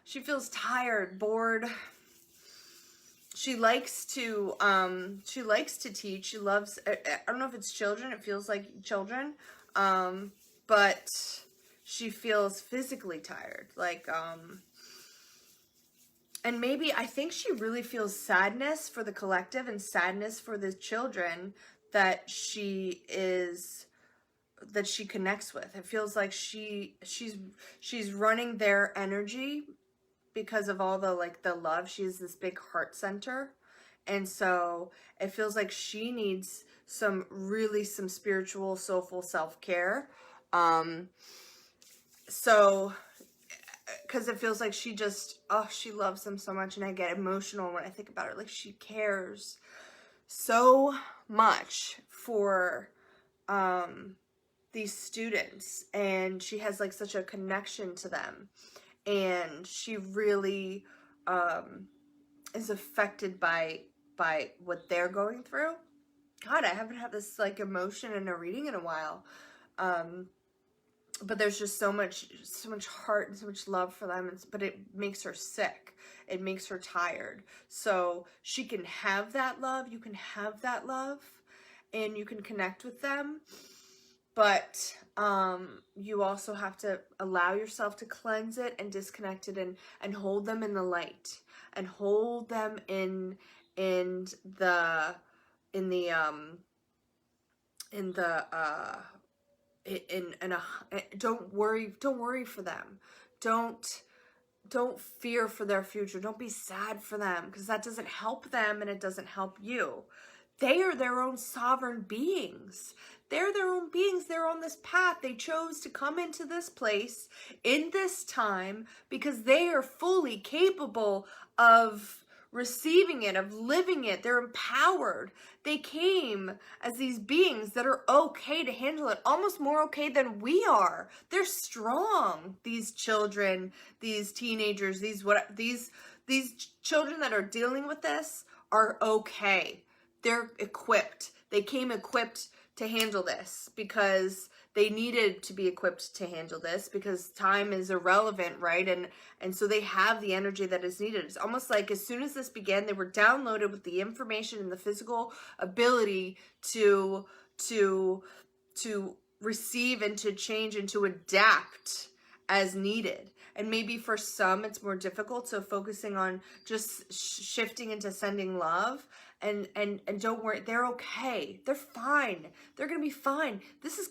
She feels tired, bored. She likes to teach. She loves, I don't know if it's children, it feels like children. But she feels physically tired. Like, and maybe, I think she really feels sadness for the collective and sadness for the children that she connects with. It feels like she's running their energy because of all the, like, the love. She has this big heart center. And so it feels like she needs some spiritual, soulful self-care. So, because it feels like she just, oh, she loves them so much. And I get emotional when I think about her. Like, she cares so much for these students. And she has, like, such a connection to them. And she really is affected by what they're going through. God, I haven't had this, like, emotion in a reading in a while. But there's just so much heart and so much love for them. But it makes her sick. It makes her tired. So she can have that love. You can have that love. And you can connect with them. But you also have to allow yourself to cleanse it and disconnect it and hold them in the light. And hold them in don't worry for them. Don't fear for their future. Don't be sad for them, because that doesn't help them and it doesn't help you. They are their own sovereign beings. They're their own beings. They're on this path. They chose to come into this place in this time because they are fully capable of receiving it, of living it. They're empowered. They came as these beings that are okay to handle it, almost more okay than we are. They're strong. These children, these teenagers, these children that are dealing with this are okay. They're equipped. They came equipped to handle this because they needed to be equipped to handle this because time is irrelevant, right? And so they have the energy that is needed. It's almost like as soon as this began, they were downloaded with the information and the physical ability to receive and to change and to adapt as needed. And maybe for some it's more difficult, so focusing on just shifting into sending love. And don't worry, they're okay. They're fine. They're going to be fine. This is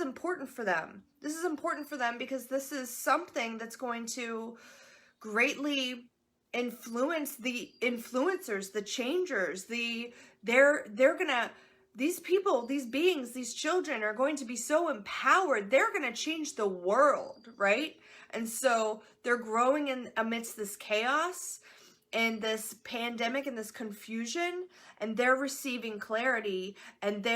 important for them. This is important for them because this is something that's going to greatly influence the influencers, the changers, these people, these beings, these children are going to be so empowered. They're going to change the world, right? And so they're growing in amidst this chaos and this pandemic and this confusion, and they're receiving clarity. And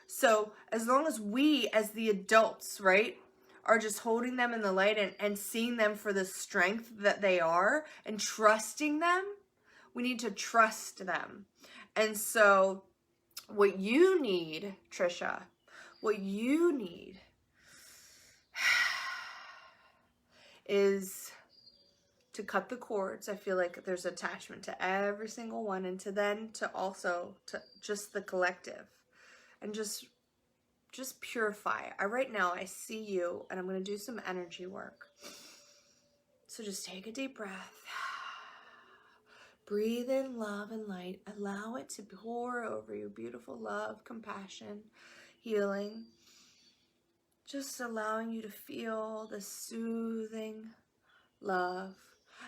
so as long as we as the adults, right, are just holding them in the light and seeing them for the strength that they are and trusting them, we need to trust them. And so what you need, Trisha, what you need is to cut the cords. I feel like there's attachment to every single one, and to also just the collective, and just purify. Right now I see you, and I'm going to do some energy work. So just take a deep breath. Breathe in love and light. Allow it to pour over you. Beautiful love, compassion, healing. Just allowing you to feel the soothing love.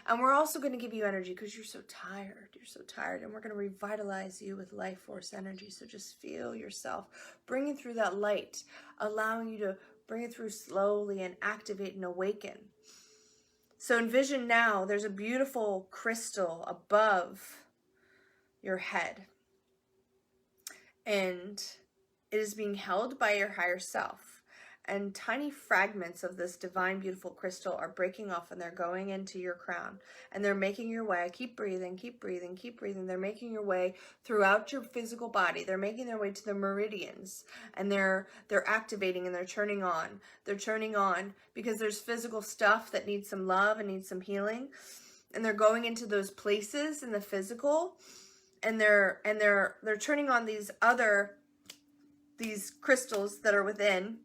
And we're also going to give you energy because you're so tired. You're so tired. And we're going to revitalize you with life force energy. So just feel yourself bringing through that light, allowing you to bring it through slowly and activate and awaken. So envision now there's a beautiful crystal above your head. And it is being held by your higher self. and tiny fragments of this divine, beautiful crystal are breaking off, and they're going into your crown, and they're making your way. Keep breathing, keep breathing, keep breathing. They're making your way throughout your physical body. They're making their way to the meridians, and they're activating, and they're turning on. They're turning on because there's physical stuff that needs some love and needs some healing, and they're going into those places in the physical, and they're turning on these crystals that are within,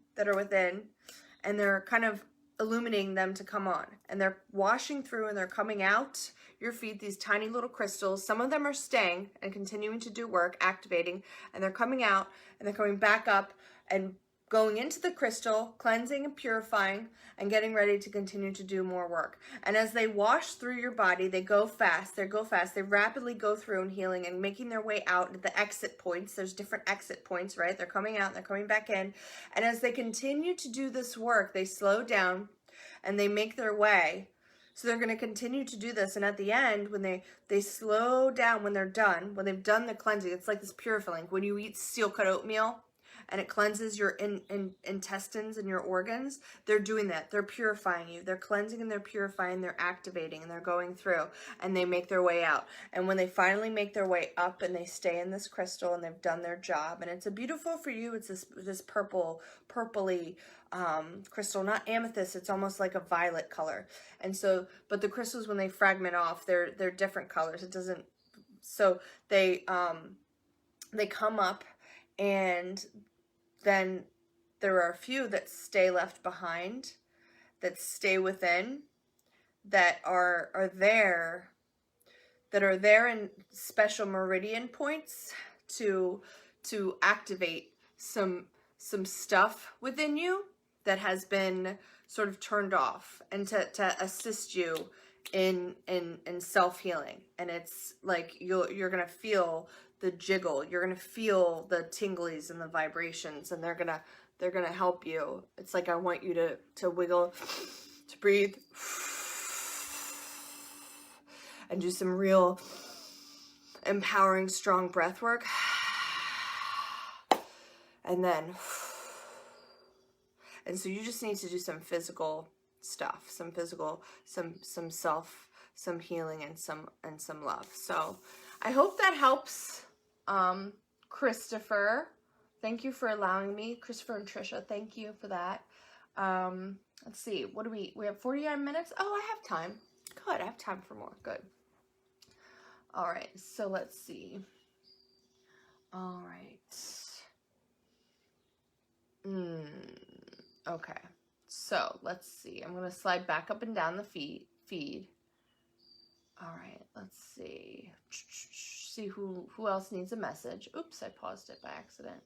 and they're kind of illuminating them to come on, and they're washing through, and they're coming out your feet, these tiny little crystals. Some of them are staying and continuing to do work, activating, and they're coming out, and they're coming back up and going into the crystal, cleansing and purifying, and getting ready to continue to do more work. And as they wash through your body, they go fast. They rapidly go through and healing and making their way out at the exit points. There's different exit points, right? They're coming out and they're coming back in. And as they continue to do this work, they slow down and they make their way. So they're going to continue to do this. And at the end, when they slow down, when they're done, when they've done the cleansing, it's like this purifying. When you eat steel-cut oatmeal, and it cleanses your intestines and your organs, they're doing that. They're purifying you. They're cleansing and they're purifying, they're activating, and they're going through, and they make their way out. And when they finally make their way up and they stay in this crystal and they've done their job, and it's a beautiful for you, it's this purpley crystal, not amethyst, it's almost like a violet color. And so, but the crystals, when they fragment off, they're different colors. It doesn't, so they come up, and then there are a few that stay left behind, that stay within, that are there in special meridian points to activate some stuff within you that has been sort of turned off, and to assist you in self-healing. And it's like you're gonna feel the jiggle, you're gonna feel the tinglies and the vibrations, and they're gonna help you. It's like, I want you to wiggle, to breathe, and do some real empowering, strong breath work. And then, and so you just need to do some physical stuff, some healing, and some love. So I hope that helps. Christopher, thank you for allowing me. Christopher and Trisha, thank you for that. Let's see, what do we have 49 minutes? Oh, I have time. Good, I have time for more. Good. All right, so let's see. All right. Okay, so let's see. I'm going to slide back up and down the feed. All right, let's see. See who else needs a message. Oops, I paused it by accident.